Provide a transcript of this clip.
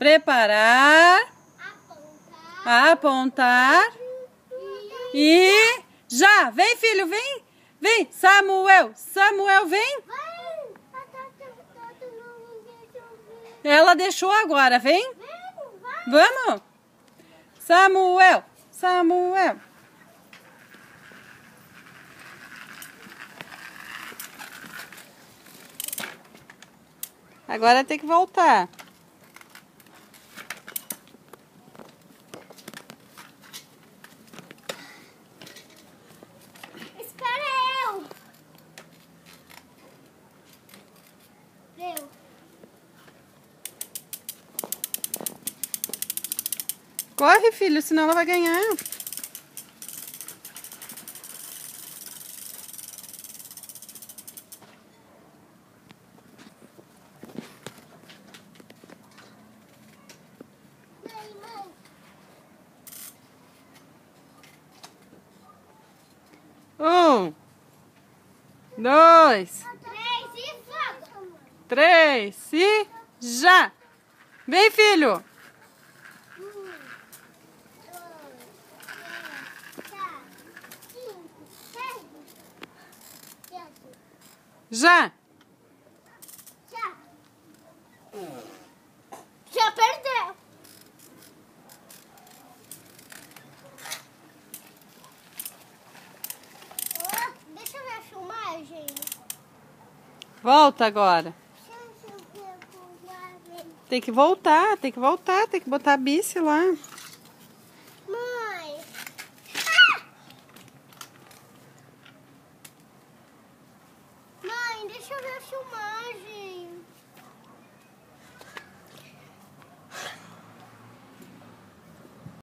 Preparar. Apontar. E já! Vem, filho, vem! Vem! Samuel! Samuel, vem! Ela deixou agora, vem! Vamos! Samuel! Samuel! Agora tem que voltar. Corre, filho, senão ela vai ganhar. Um, dois, três e já! Vem, filho! Já! Já perdeu. Deixa eu ver a filmagem. Volta agora. Tem que voltar, tem que voltar, tem que botar a bice lá. Mãe. Mãe, deixa eu ver a filmagem.